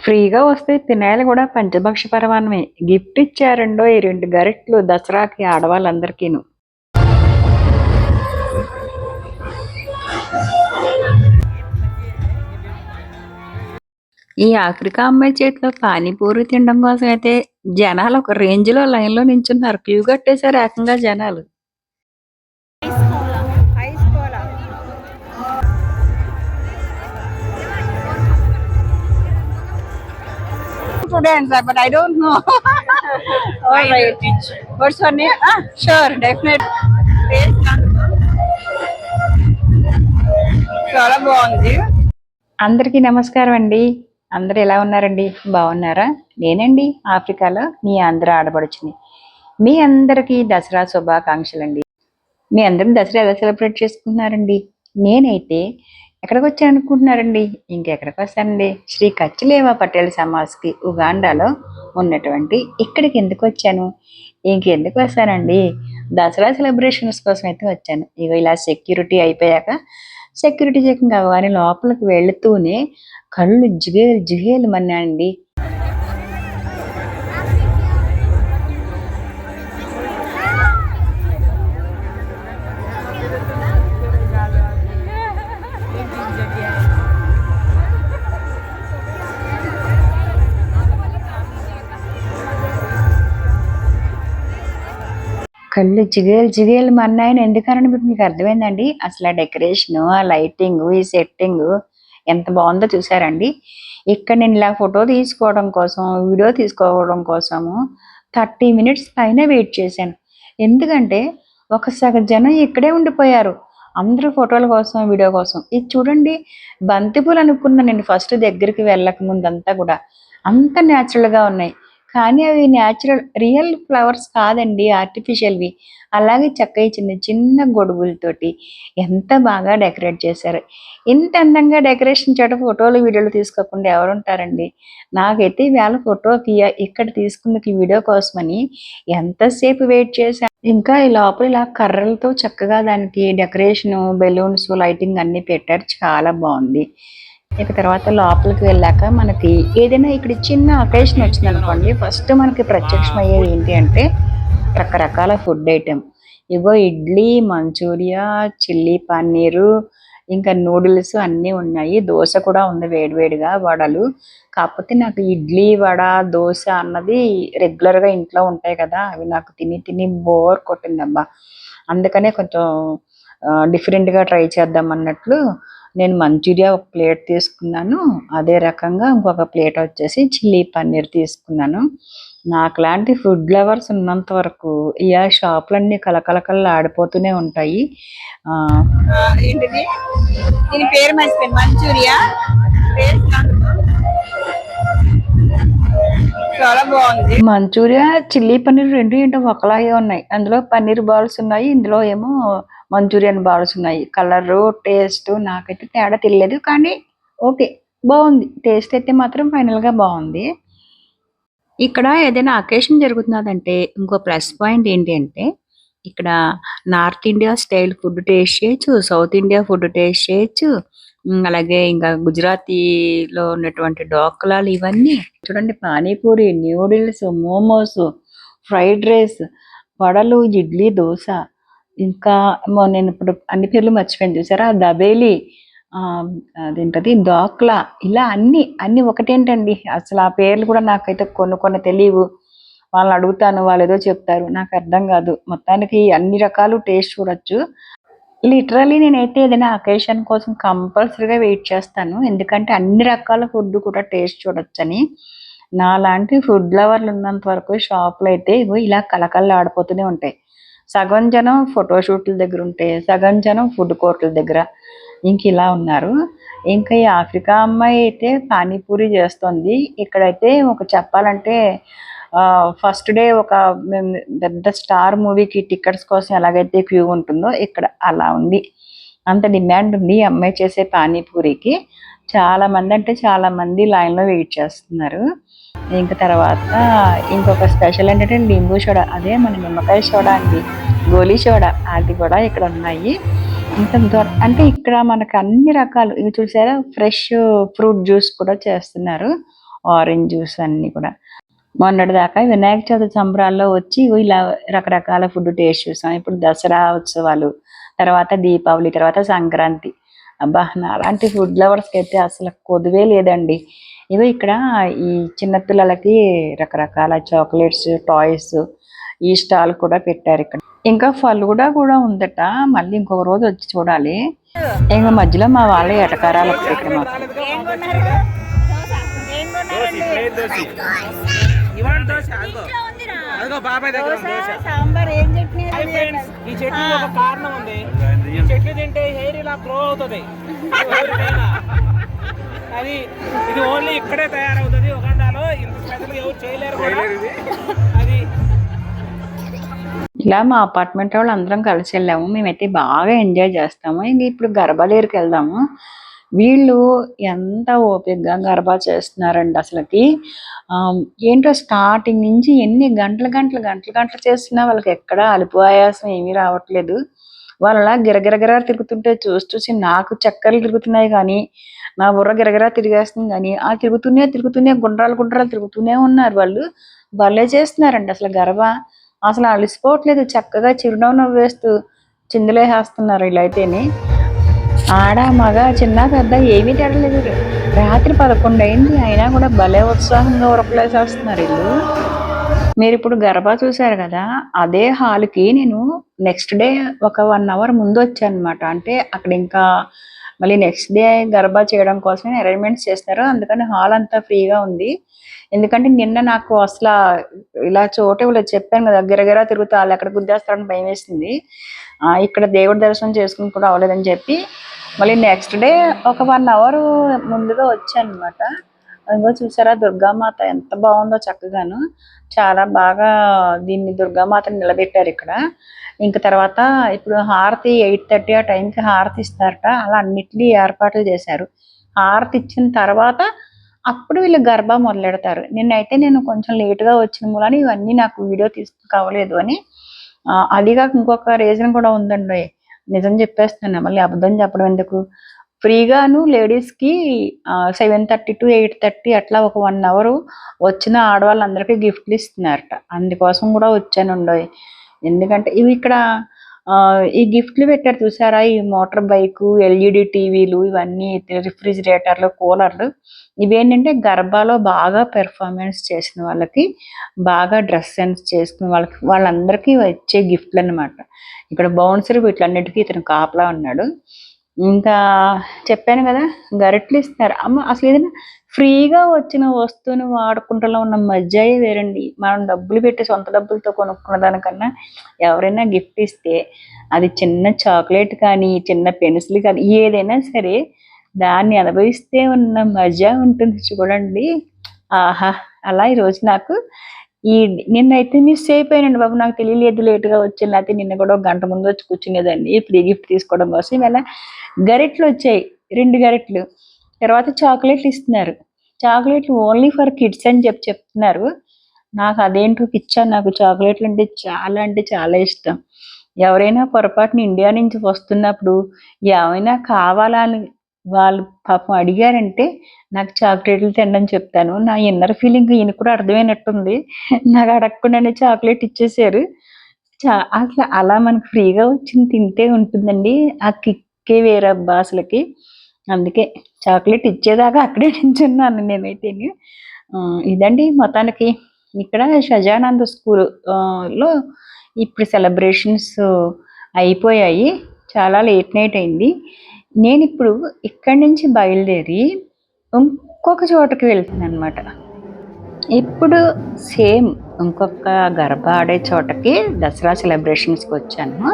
ఫ్రీగా వస్తే తినేయాలి కూడా పంచభక్ష పరమాన్నమే. గిఫ్ట్ ఇచ్చారండో ఈ 2 గరిటెలు దసరాకి ఆడవాళ్ళందరికీను. ఈ ఆఫ్రికా అమ్మాయి చేతిలో పానీపూరి తినడం కోసం అయితే జనాలు ఒక రేంజ్‌లో లైన్‌లో నించున్నారు. క్యూ కట్టేసారు ఏకంగా జనాలు. Ice cola Students, but I don't know. All right. What's your name? Sure, definitely. చాలా బాగుంది. అందరికీ నమస్కారం అండి. అందరూ ఎలా ఉన్నారండి? బాగున్నారా? నేనండి ఆఫ్రికాలో మీ ఆంధ్ర ఆడపడుచుని. మీ అందరికీ దసరా శుభాకాంక్షలండి. మీ అందరూ దసరా ఎలా సెలబ్రేట్ చేసుకుంటున్నారండి? నేనైతే ఎక్కడికి వచ్చాను అనుకుంటున్నారండి? ఇంకెక్కడికి వస్తానండి? శ్రీ కచ్చిలేవా పటేల్ సమాజ్కి ఉగాండాలో ఉన్నటువంటి ఇక్కడికి ఎందుకు వచ్చాను? ఇంకెందుకు వస్తానండి? దసరా సెలబ్రేషన్స్ కోసం అయితే వచ్చాను. ఇగో ఇలా సెక్యూరిటీ అయిపోయాక సెక్యూరిటీ చెకింగ్ అవ్వగానే లోపలికి వెళుతూనే కళ్ళు జిగేలు జిగేలు మన్నాయండి. కళ్ళు జిగేలు జిగేలు మన్నాయని ఎందుకని మీకు అర్థమైందండి? అసలు ఆ డెకరేషన్, ఆ లైటింగ్, ఈ సెట్టింగ్ ఎంత బాగుందో చూసారండి. ఇక్కడ నేను ఇలా ఫోటో తీసుకోవడం కోసం, వీడియో తీసుకోవడం కోసము 30 మినిట్స్ పైన వెయిట్ చేశాను. ఎందుకంటే ఒక సగం జనం ఇక్కడే ఉండిపోయారు. అందరూ ఫోటోల కోసం, వీడియో కోసం. ఇది చూడండి, బంతిపూలు అనుకున్నా నేను ఫస్ట్ దగ్గరికి వెళ్ళక ముందంతా కూడా. అంత న్యాచురల్గా ఉన్నాయి. కానీ అవి న్యాచురల్ రియల్ ఫ్లవర్స్ కాదండి, ఆర్టిఫిషియల్వి. అలాగే చక్కగా చిన్న చిన్న గొడుగులతోటి ఎంత బాగా డెకరేట్ చేశారు. ఇంత అందంగా డెకరేషన్ చేయడం ఫోటోలు వీడియోలు తీసుకోకుండా ఎవరుంటారండి? నాకైతే ఈవేళ ఫోటోకి ఇక్కడ తీసుకున్న వీడియో కోసమని ఎంతసేపు వెయిట్ చేశాను. ఇంకా ఈ లోపల ఇలా కర్రలతో చక్కగా దానికి డెకరేషను, బెలూన్స్, లైటింగ్ అన్నీ పెట్టారు. చాలా బాగుంది. ఇక తర్వాత లోపలికి వెళ్ళాక మనకి ఏదైనా ఇక్కడ చిన్న అకేషన్ వచ్చింది అనుకోండి, ఫస్ట్ మనకి ప్రత్యక్షమయ్యేది ఏంటి అంటే రకరకాల ఫుడ్ ఐటెం. ఇగో ఇడ్లీ, మంచూరియా, చిల్లీ పన్నీరు, ఇంకా నూడిల్స్ అన్నీ ఉన్నాయి. దోశ కూడా ఉంది వేడివేడిగా, వడలు. కాకపోతే నాకు ఇడ్లీ, వడ, దోశ అన్నది రెగ్యులర్గా ఇంట్లో ఉంటాయి కదా, అవి నాకు తిని తిని బోర్ కొట్టిందబ్బా. అందుకనే కొంచెం డిఫరెంట్గా ట్రై చేద్దాం అన్నట్లు నేను మంచూరియా ఒక ప్లేట్ తీసుకున్నాను. అదే రకంగా ఇంకొక ప్లేట్ వచ్చేసి చిల్లీ పన్నీర్ తీసుకున్నాను. నాకు లాంటి ఫుడ్ లవర్స్ ఉన్నంత వరకు ఈ షాపులన్నీ కలకలకల్లా ఆడిపోతూనే ఉంటాయి. ఏంటిది దీని పేరు మర్చిపోయింది. మంచూరియా చాలా బాగుంది. మంచూరియా, చిల్లీ పన్నీర్ రెండు ఏంటో ఒకలాగే ఉన్నాయి. అందులో పన్నీర్ బాల్స్ ఉన్నాయి, ఇందులో ఏమో మంచూరియన్ బాల్స్ ఉన్నాయి. కలరు, టేస్ట్ నాకైతే తేడా తెలియలేదు. కానీ ఓకే, బాగుంది. టేస్ట్ అయితే మాత్రం ఫైనల్గా బాగుంది. ఇక్కడ ఏదైనా అకేషన్ జరుగుతున్నదంటే ఇంకో ప్లస్ పాయింట్ ఏంటి అంటే ఇక్కడ north India style food taste చేయొచ్చు, సౌత్ ఇండియా ఫుడ్ టేస్ట్ చేయొచ్చు. అలాగే ఇంకా గుజరాతీలో ఉన్నటువంటి డోక్లాలు ఇవన్నీ చూడండి. Panipuri, noodles, momos, fried rice, వడలు, ఇడ్లీ, దోశ, ఇంకా నేను ఇప్పుడు అన్ని పేర్లు మర్చిపోయాను చూసారా, దబేలి, అదేంటది డోక్లా, ఇలా అన్ని అన్ని ఒకటేంటండి. అసలు ఆ పేర్లు కూడా నాకైతే కొన్ని కొన్ని తెలియవు. వాళ్ళని అడుగుతాను, వాళ్ళు ఏదో చెప్తారు, నాకు అర్థం కాదు. మొత్తానికి అన్ని రకాలు టేస్ట్ చూడొచ్చు. లిటరలీ నేనైతే ఏదైనా అకేషన్ కోసం కంపల్సరీగా వెయిట్ చేస్తాను. ఎందుకంటే అన్ని రకాల ఫుడ్ కూడా టేస్ట్ చూడొచ్చని. నాలాంటి ఫుడ్ లవర్లు ఉన్నంత వరకు షాపులు అయితే ఇగో ఇలా కలకల్లా ఆడిపోతూనే ఉంటాయి. సగం జనం ఫోటోషూట్ల దగ్గర ఉంటే, సగం జనం ఫుడ్ కోర్టుల దగ్గర ఇంక ఇలా ఉన్నారు. ఇంకా ఈ ఆఫ్రికా అమ్మాయి అయితే పానీపూరి చేస్తుంది. ఇక్కడైతే ఒక చెప్పాలంటే ఫస్ట్ డే ఒక పెద్ద స్టార్ మూవీకి టికెట్స్ కోసం ఎలాగైతే క్యూ ఉంటుందో ఇక్కడ అలా ఉంది. అంత డిమాండ్ ఉంది ఈ అమ్మాయి చేసే పానీపూరికి. చాలా మంది అంటే చాలా మంది లైన్లో వెయిట్ చేస్తున్నారు. ఇంకా తర్వాత ఇంకొక స్పెషల్ ఏంటంటే లింబూ సోడా, అదే మన నిమ్మకాయ సోడా అండి, గోలీ సోడా, అది కూడా ఇక్కడ ఉన్నాయి. ఇంకా అంటే ఇక్కడ మనకు అన్ని రకాలు ఇవి చూసారా, ఫ్రెష్ ఫ్రూట్ జ్యూస్ కూడా చేస్తున్నారు. ఆరెంజ్ జ్యూస్ అన్నీ కూడా. మొన్నటి దాకా వినాయక చవితి సంబరాల్లో వచ్చి ఇలా రకరకాల ఫుడ్ టేస్ట్ చూసాం. ఇప్పుడు దసరా ఉత్సవాలు, తర్వాత దీపావళి, తర్వాత సంక్రాంతి. అబ్బా, నా అలాంటి ఫుడ్ లవర్స్కి అయితే అసలు కొదువే లేదండి. ఇవి ఇక్కడ ఈ చిన్నపిల్లలకి రకరకాల చాక్లెట్స్, టాయ్స్ ఈ స్టాల్ కూడా పెట్టారు ఇక్కడ. ఇంకా ఫలుడా కూడా ఉందట. మళ్ళీ ఇంకొక రోజు వచ్చి చూడాలి. ఇంకా మధ్యలో మా వాళ్ళ ఎటకారాలు ఒకటి ఇక్కడ మాకు. సాంబార్ ఏం చట్నీ? ఈ చట్నీ ఒక కారణం ఉంది. చట్నీ తింటే హెయిర్ ఇలా గ్రో అవుతుంది. అది ఇది ఓన్లీ ఇక్కడే తయారవుతుంది ఉగాండాలో. ఇంత స్పెషల్ ఎవరు చేయలేరు కూడా. అది ఇలా మా అపార్ట్మెంట్ వాళ్ళు అందరం కలిసి వెళ్ళాము. మేమైతే బాగా ఎంజాయ్ చేస్తాము. ఇంక ఇప్పుడు గర్భాలేరుకి వెళ్దాము. వీళ్ళు ఎంత ఓపికగా గర్భా చేస్తున్నారండి అసలుకి. ఏంటో స్టార్టింగ్ నుంచి ఎన్ని గంటలు చేస్తున్నా వాళ్ళకి ఎక్కడ అలుపు ఆయాసం ఏమీ రావట్లేదు. వాళ్ళ గిరగిరగిరా తిరుగుతుంటే చూసి నాకు చక్కర్లు తిరుగుతున్నాయి, కానీ నా బుర్ర గిరగిరా తిరిగేస్తుంది. కానీ ఆ తిరుగుతూనే గుండ్రాలు తిరుగుతూనే ఉన్నారు వాళ్ళు. భలే చేస్తున్నారండి అసలు గర్భ. అసలు అలసిపోవట్లేదు. చక్కగా చిరునవ్వు నవ్వేస్తూ చిందులేసేస్తున్నారు ఇలా అయితేనే. ఆడ మగ చిన్న పెద్ద ఏమీ తేడలేదు. రాత్రి 11 అయింది అయినా కూడా భలే ఉత్సాహంగా ఉరకలేసేస్తున్నారు వీళ్ళు. మీరు ఇప్పుడు గర్భా చూసారు కదా, అదే హాల్కి నేను నెక్స్ట్ డే ఒక 1 అవర్ ముందు వచ్చాను అనమాట. అంటే అక్కడ ఇంకా మళ్ళీ నెక్స్ట్ డే గర్భా చేయడం కోసమే అరేంజ్మెంట్స్ చేస్తారు. అందుకని హాల్ అంతా ఫ్రీగా ఉంది. ఎందుకంటే నిన్న నాకు అసలు ఇలా చోటే ఇలా చెప్పాను కదా, గిరగిరా తిరుగుతా వాళ్ళు ఎక్కడ గుద్దేస్తారని భయం వేసింది. ఇక్కడ దేవుడి దర్శనం చేసుకుని కూడా అవ్వలేదని చెప్పి మళ్ళీ నెక్స్ట్ డే ఒక 1 అవర్ ముందుగా వచ్చాను అనమాట. అదిగో చూసారా దుర్గామాత ఎంత బాగుందో చక్కగాను. చాలా బాగా దీన్ని దుర్గామాతని నిలబెట్టారు ఇక్కడ. ఇంక తర్వాత ఇప్పుడు హారతి 8:30 ఆ టైంకి హారతి ఇస్తారట. అలా అన్నిటినీ ఏర్పాట్లు చేశారు. హారతి ఇచ్చిన తర్వాత అప్పుడు వీళ్ళు గర్భా మొదలెడతారు. నిన్నైతే నేను కొంచెం లేటుగా వచ్చిన మూలని ఇవన్నీ నాకు వీడియో కావలేదు అని. అదిగాక ఇంకొక రీజన్ కూడా ఉందండి. నిజం చెప్పేస్తాను, మళ్ళీ అబద్ధం చెప్పడం ఎందుకు. ఫ్రీగాను లేడీస్కి 7:30 to 8:30 అట్లా ఒక 1 అవర్ వచ్చిన ఆడవాళ్ళందరికీ గిఫ్ట్లు ఇస్తున్నారట. అందుకోసం కూడా వచ్చాను. ఎందుకంటే ఇవి ఇక్కడ ఈ గిఫ్ట్లు పెట్టారు చూసారా, ఈ మోటార్ బైకు, ఎల్ఈడి టీవీలు, ఇవన్నీ రిఫ్రిజిరేటర్లు, కూలర్లు. ఇవేంటంటే గర్భాలో బాగా పెర్ఫార్మెన్స్ చేసిన వాళ్ళకి, బాగా డ్రెస్ సెన్స్ చేసుకున్న వాళ్ళందరికీ వచ్చే గిఫ్ట్లు అనమాట. ఇక్కడ బౌన్సర్ వీటిలన్నిటికీ ఇతను కాపలా ఉన్నాడు. ఇంకా చెప్పాను కదా గరిట్లు ఇస్తున్నారు. అమ్మ అసలు ఏదైనా ఫ్రీగా వచ్చిన వస్తువుని వాడుకుంటూ ఉన్న మజ్జాయే వేరండి. మనం డబ్బులు పెట్టి సొంత డబ్బులతో కొనుక్కున్న దానికన్నా ఎవరైనా గిఫ్ట్ ఇస్తే అది చిన్న చాక్లెట్ కానీ, చిన్న పెన్సిల్ కానీ, ఏదైనా సరే దాన్ని అనుభవిస్తే ఉన్న మజా ఉంటుంది చూడండి. ఆహా, అలా ఈరోజు నాకు నిన్నైతే మిస్ అయిపోయానండి బాబు. నాకు తెలియలేదు, లేటుగా వచ్చాను. లేకపోతే నిన్న కూడా 1 గంట ముందు వచ్చి కూర్చునేదాన్ని ఫ్రీ గిఫ్ట్ తీసుకోవడం కోసం. ఇవాళ గరిట్లు వచ్చాయి, 2 గరిట్లు. తర్వాత చాక్లెట్లు ఇస్తున్నారు. చాక్లెట్లు ఓన్లీ ఫర్ కిడ్స్ అని చెప్తున్నారు. నాకు అదేంటో పిచ్చా. నాకు చాక్లెట్లు అంటే చాలా ఇష్టం. ఎవరైనా పొరపాటున ఇండియా నుంచి వస్తున్నప్పుడు ఏమైనా కావాలా అని వాళ్ళు పాపం అడిగారంటే నాకు చాక్లెట్లు తినడం చెప్తాను. నా ఇన్నర్ ఫీలింగ్ ఈయన కూడా అర్థమైనట్టుంది. నాకు అడగకుండానే చాక్లెట్ ఇచ్చేసారు. అసలు అలా మనకు ఫ్రీగా వచ్చింది తింటే ఉంటుందండి ఆ కిక్కే వేరబ్బా అసలుకి. అందుకే చాక్లెట్ ఇచ్చేదాకా అక్కడే నించున్నాను నేనైతే. ఇదండి మొత్తానికి ఇక్కడ షజానంద్ స్కూల్ లో ఇప్పుడు సెలబ్రేషన్స్ అయిపోయాయి. చాలా లేట్ నైట్ అయింది. నేను ఇప్పుడు ఇక్కడి నుంచి బయలుదేరి ఇంకొక చోటకి వెళ్తున్నాను అనమాట. ఇప్పుడు సేమ్ ఇంకొక గర్భ ఆడే చోటకి దసరా సెలబ్రేషన్స్కి వచ్చాను.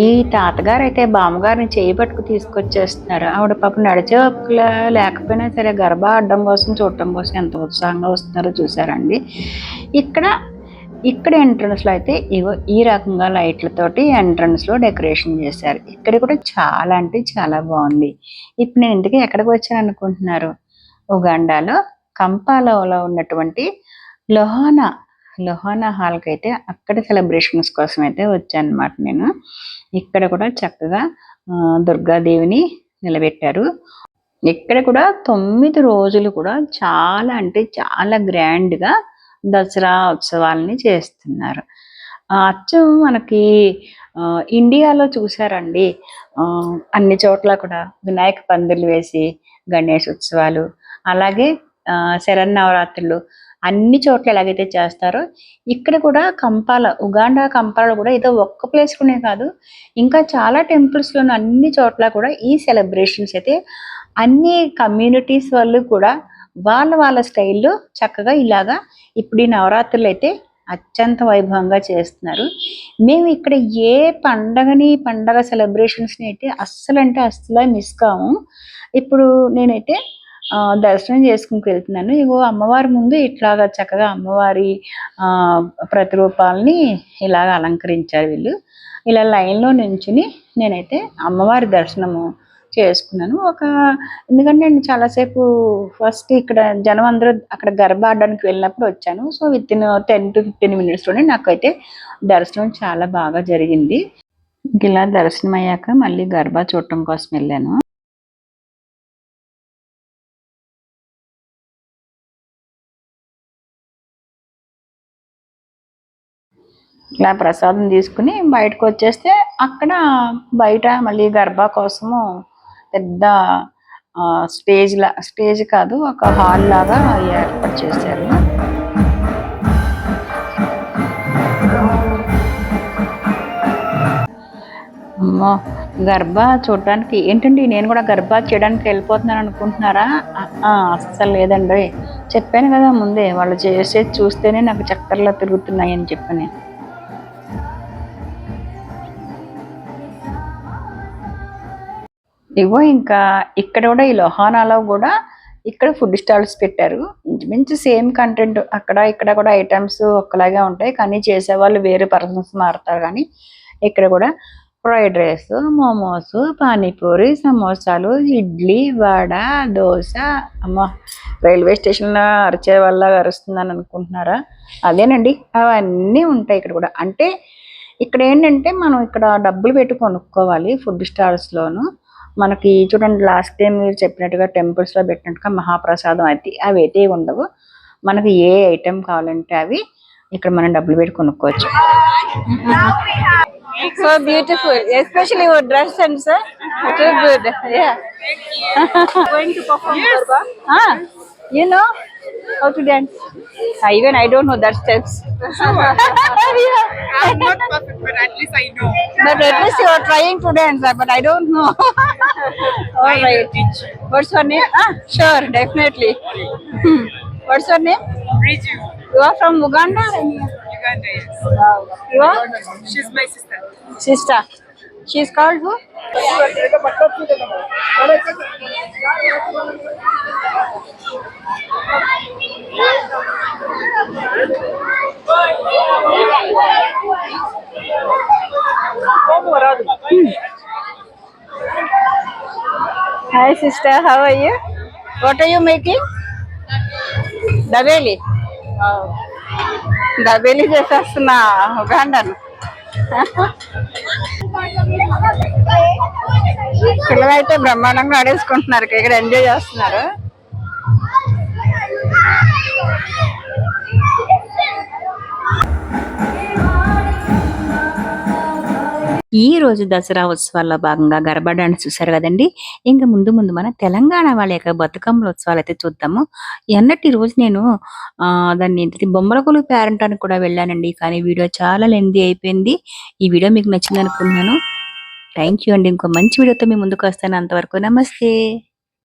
ఈ తాతగారు అయితే బామ్మగారిని చేయి పట్టుకు తీసుకొచ్చేస్తున్నారు. ఆవిడ పాపం నడిచే లేకపోయినా సరే గర్భ ఆడడం కోసం, చూడటం కోసం ఎంత ఉత్సాహంగా వస్తున్నారో చూసారండి. ఇక్కడ ఎంట్రన్స్లో అయితే ఇగో ఈ రకంగా లైట్లతోటి ఎంట్రన్స్లో డెకరేషన్ చేశారు. ఇక్కడ కూడా చాలా అంటే చాలా బాగుంది. ఇప్పుడు నేను ఇంటికి ఎక్కడికి వచ్చాను అనుకుంటున్నారు? ఉగాండాలో కంపాలలో ఉన్నటువంటి లొహానా హాల్కి అయితే అక్కడ సెలబ్రేషన్స్ కోసం అయితే వచ్చాను అనమాట నేను. ఇక్కడ కూడా చక్కగా దుర్గాదేవిని నిలబెట్టారు. ఇక్కడ కూడా 9 రోజులు కూడా చాలా అంటే చాలా గ్రాండ్‌గా దసరా ఉత్సవాల్ని చేస్తున్నారు. అచ్చం మనకి ఇండియాలో చూసారండి అన్ని చోట్ల కూడా వినాయక పందిర్లు వేసి గణేష్ ఉత్సవాలు, అలాగే శరన్నవరాత్రులు అన్ని చోట్ల ఎలాగైతే చేస్తారో ఇక్కడ కూడా ఉగాండా కంపాలలో కూడా ఏదో ఒక్క ప్లేస్‌లోనే కాదు, ఇంకా చాలా టెంపుల్స్‌లోను అన్ని చోట్ల కూడా ఈ సెలబ్రేషన్స్ అయితే అన్ని కమ్యూనిటీస్ వాళ్ళు కూడా వాళ్ళ స్టైల్‌లో చక్కగా ఇలాగా ఇప్పుడు ఈ నవరాత్రులు అయితే అత్యంత వైభవంగా చేస్తున్నారు. మేము ఇక్కడ ఏ పండగ సెలబ్రేషన్స్‌ని అయితే అస్సలంటే అస్సలు మిస్ కాము. ఇప్పుడు నేనైతే దర్శనం చేసుకుని వెళ్తున్నాను. ఇగో అమ్మవారి ముందు ఇట్లాగా చక్కగా అమ్మవారి ప్రతిరూపాలని ఇలాగ అలంకరించారు వీళ్ళు. ఇలా లైన్‌లో నించుని నేనైతే అమ్మవారి దర్శనము చేసుకున్నాను. ఎందుకంటే నేను చాలాసేపు ఫస్ట్ ఇక్కడ జనం అందరూ అక్కడ గర్భా ఆడడానికి వెళ్ళినప్పుడు వచ్చాను. సో వితిన్ 10-15 మినిట్స్‌లోనే నాకైతే దర్శనం చాలా బాగా జరిగింది. ఇలా దర్శనం అయ్యాక మళ్ళీ గర్భా చూడటం కోసం వెళ్ళాను. ఇలా ప్రసాదం తీసుకుని బయటకు వచ్చేస్తే అక్కడ బయట మళ్ళీ గర్భా కోసము పెద్ద స్టేజ్ కాదు, ఒక హాల్ లాగా ఏర్పాటు చేశారు. అమ్మో, గర్భా చూడటానికి ఏంటండి, నేను కూడా గర్భా చేయడానికి వెళ్ళిపోతున్నాను అనుకుంటున్నారా? అస్సలు లేదండి. చెప్పాను కదా ముందే, వాళ్ళు చేసేది చూస్తేనే నాకు చక్కర్లా తిరుగుతున్నాయి అని చెప్పని. ఇగో ఇంకా ఇక్కడ కూడా ఈ లోహానాలో కూడా ఇక్కడ ఫుడ్ స్టాల్స్ పెట్టారు. ఇంచుమించు సేమ్ కంటెంట్ అక్కడ ఇక్కడ కూడా ఐటమ్స్ ఒక్కలాగే ఉంటాయి, కానీ చేసేవాళ్ళు వేరే పర్సన్స్ మారుతారు. కానీ ఇక్కడ కూడా ఫ్రైడ్ రైస్, మోమోస్, పానీపూరి, సమోసాలు, ఇడ్లీ, వడ, దోశ. అమ్మ, రైల్వే స్టేషన్లో అరిచే వల్ల అరుస్తుందని అనుకుంటున్నారా? అదేనండి, అవన్నీ ఉంటాయి ఇక్కడ కూడా. అంటే ఇక్కడ ఏంటంటే మనం ఇక్కడ డబ్బులు పెట్టి కొనుక్కోవాలి ఫుడ్ స్టాల్స్లోను. మనకి చూడండి, లాస్ట్ టైం మీరు చెప్పినట్టుగా టెంపుల్స్లో పెట్టినట్టుగా మహాప్రసాదం అయితే అవి అయితే ఉండవు. మనకి ఏ ఐటెం కావాలంటే అవి ఇక్కడ మనం డబ్బులు పెట్టి కొనుక్కోవచ్చు. So beautiful, especially your dress and sir. Too good. Yeah. Going to perform Garba? You know how to dance? Even I don't know that steps. Yeah. I'm not perfect, but at least I know. But at least you are trying to dance, but I don't know. All right. What's your name? Sure, definitely. What's your name? Riju, You are from Uganda? Uganda, yes. You are? She's my sister. Sister. She's called who? Hi sister, how are you? What are you making? Dabeli. Dabeli చేసేస్తున్నా ఉగాండాను. పిల్లలైతే బ్రహ్మాండంగా ఆడేసుకుంటున్నారు, ఇక్కడ enjoy చేస్తున్నారు. ఈ రోజు దసరా ఉత్సవాల్లో భాగంగా Garba dance చూసారు కదండి. ఇంకా ముందు మన తెలంగాణ వాళ్ళ యొక్క బతుకమ్మల ఉత్సవాలు అయితే చూద్దాము. ఎన్నటి రోజు నేను దాన్ని బొమ్మల కొలువు పేరంటానికి కూడా వెళ్ళానండి, కానీ వీడియో చాలా లెందీ అయిపోయింది. ఈ వీడియో మీకు నచ్చింది అనుకుంటున్నాను. థ్యాంక్ యూ అండి. ఇంకో మంచి వీడియోతో మీ ముందుకు వస్తాను. అంతవరకు నమస్తే.